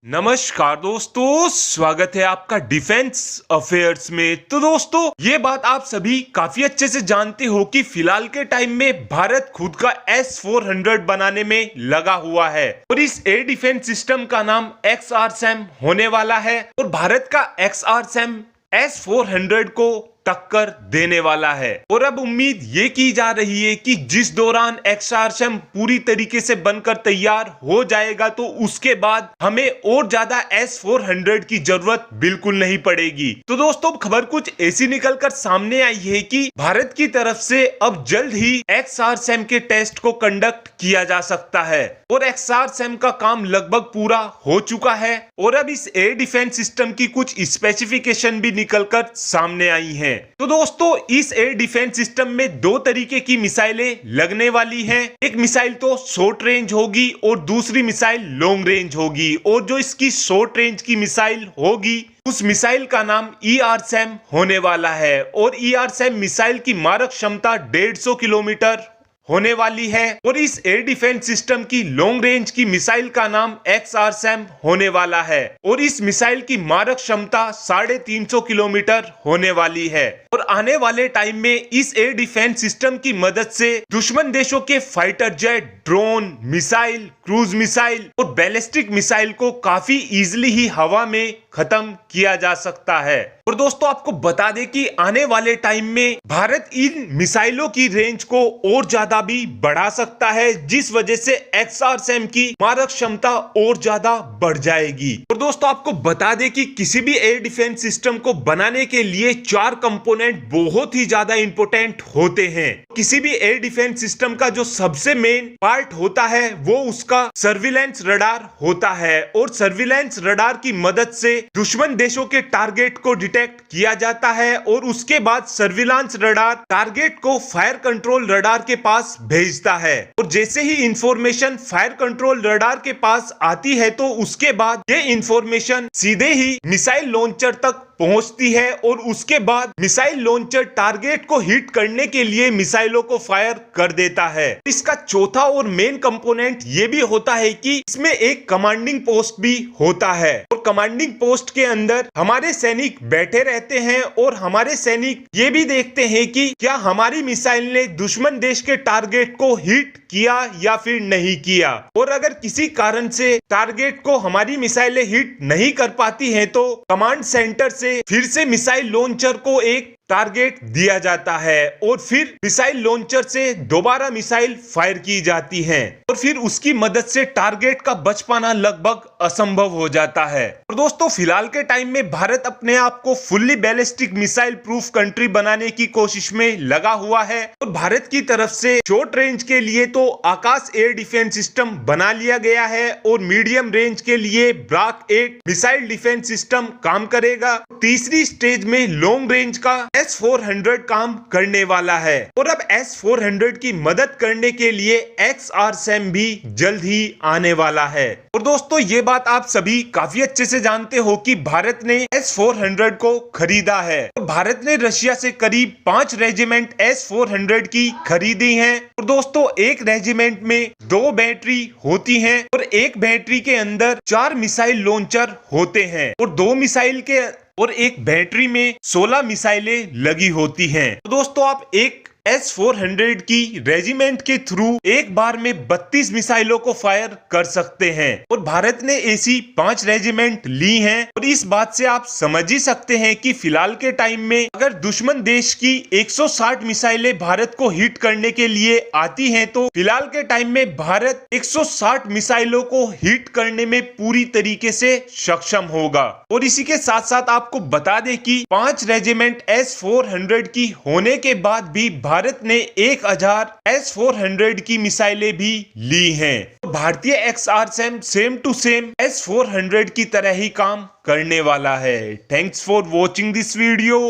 नमस्कार दोस्तों, स्वागत है आपका डिफेंस अफेयर्स में। तो दोस्तों, ये बात आप सभी काफी अच्छे से जानते हो कि फिलहाल के टाइम में भारत खुद का S-400 बनाने में लगा हुआ है और इस एयर डिफेंस सिस्टम का नाम XRSAM होने वाला है और भारत का XRSAM S-400 को टक्कर देने वाला है। और अब उम्मीद ये की जा रही है कि जिस दौरान XRSAM पूरी तरीके से बनकर तैयार हो जाएगा तो उसके बाद हमें और ज्यादा S-400 की जरूरत बिल्कुल नहीं पड़ेगी। तो दोस्तों, खबर कुछ ऐसी निकलकर सामने आई है कि भारत की तरफ से अब जल्द ही XRSAM के टेस्ट को कंडक्ट किया जा सकता है और XRSAM का काम लगभग पूरा हो चुका है और अब इस एयर डिफेंस सिस्टम की कुछ स्पेसिफिकेशन भी निकलकर सामने आई हैं। तो दोस्तों, इस एयर डिफेंस सिस्टम में दो तरीके की मिसाइलें लगने वाली हैं। एक मिसाइल तो शॉर्ट रेंज होगी और दूसरी मिसाइल लॉन्ग रेंज होगी और जो इसकी शॉर्ट रेंज की मिसाइल होगी उस मिसाइल का नाम ERSAM होने वाला है और ERSAM मिसाइल की मारक क्षमता 150 किलोमीटर होने वाली है और इस एयर डिफेंस सिस्टम की लॉन्ग रेंज की मिसाइल का नाम XRSAM होने वाला है और इस मिसाइल की मारक क्षमता 350 किलोमीटर होने वाली है और आने वाले टाइम में इस एयर डिफेंस सिस्टम की मदद से दुश्मन देशों के fighter jet, drone, missile, cruise missile और बैलिस्टिक मिसाइल को काफी इजीली ही हवा में खत्म किया जा सकता है। और दोस्तों, आपको बता दें कि आने वाले टाइम में भारत इन मिसाइलों की रेंज को और ज्यादा भी बढ़ा सकता है, जिस वजह से XRSAM की मारक क्षमता और ज्यादा बढ़ जाएगी। और दोस्तों, आपको बता दें कि किसी भी एयर डिफेंस सिस्टम को बनाने के लिए 4 कंपोनेंट बहुत ही ज्यादा इंपॉर्टेंट होते हैं। किसी भी एयर डिफेंस सिस्टम का जो सबसे मेन पार्ट होता है वो उसका सर्विलेंस रडार होता है और सर्विलेंस रडार की मदद से दुश्मन देशों के टारगेट को डिटेक्ट किया जाता है और उसके बाद सर्विलांस रडार टारगेट को फायर कंट्रोल रडार के पास भेजता है और जैसे ही इंफॉर्मेशन फायर कंट्रोल रडार के पास आती है तो उसके बाद ये इंफॉर्मेशन सीधे ही मिसाइल लॉन्चर तक पहुंचती है और उसके बाद मिसाइल लॉन्चर टारगेट को हिट करने के लिए मिसाइलों को फायर कर देता है। इसका चौथा और मेन कंपोनेंट ये भी होता है कि इसमें एक कमांडिंग पोस्ट भी होता है और कमांडिंग पोस्ट के अंदर हमारे सैनिक बैठे रहते हैं और हमारे सैनिक ये भी देखते हैं कि क्या हमारी मिसाइल ने दुश्मन देश के टारगेट को हिट किया या फिर नहीं किया और अगर किसी कारण से टारगेट को हमारी मिसाइलें हिट नहीं कर पाती हैं तो कमांड सेंटर से फिर से मिसाइल लॉन्चर को एक टारगेट दिया जाता है और फिर मिसाइल लॉन्चर से दोबारा मिसाइल फायर की जाती है और फिर उसकी मदद से टारगेट का बच पाना लगभग असंभव हो जाता है। और दोस्तों, फिलहाल के टाइम में भारत अपने आप को fully ballistic missile proof country बनाने की कोशिश में लगा हुआ है और भारत की तरफ से शॉर्ट रेंज के लिए तो आकाश एयर डिफेंस सिस्टम बना लिया गया है और मीडियम रेंज के लिए ब्राक 8 मिसाइल डिफेंस सिस्टम काम करेगा। तीसरी स्टेज में लॉन्ग रेंज का S-400 काम करने वाला है और अब S-400 की मदद करने के लिए XRSAM भी जल्द ही आने वाला है। और दोस्तों, ये बात आप सभी काफी अच्छे से जानते हो कि भारत ने S-400 को खरीदा है और भारत ने रशिया से करीब 5 रेजिमेंट S-400 की खरीदी हैं। और दोस्तों, एक रेजिमेंट में 2 बैटरी होती हैं और एक बैटरी के अंदर 4 मिसाइल लॉन्चर होते हैं और 2 मिसाइल के और एक बैटरी में 16 मिसाइलें लगी होती हैं। तो दोस्तों, आप एक S-400 की रेजिमेंट के थ्रू एक बार में 32 मिसाइलों को फायर कर सकते हैं और भारत ने ऐसी 5 रेजिमेंट ली हैं और इस बात से आप समझ ही सकते हैं कि फिलहाल के टाइम में अगर दुश्मन देश की 160 मिसाइलें भारत को हिट करने के लिए आती हैं तो फिलहाल के टाइम में भारत 160 मिसाइलों को हिट करने में पूरी तरीके से सक्षम होगा। और इसी के साथ साथ आपको बता दें कि 5 रेजिमेंट S-400 की होने के बाद भी भारत ने 1000 S-400 की मिसाइलें भी ली हैं। भारतीय XRSAM same to same S-400 की तरह ही काम करने वाला है। Thanks for watching this video.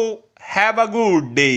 Have a good day.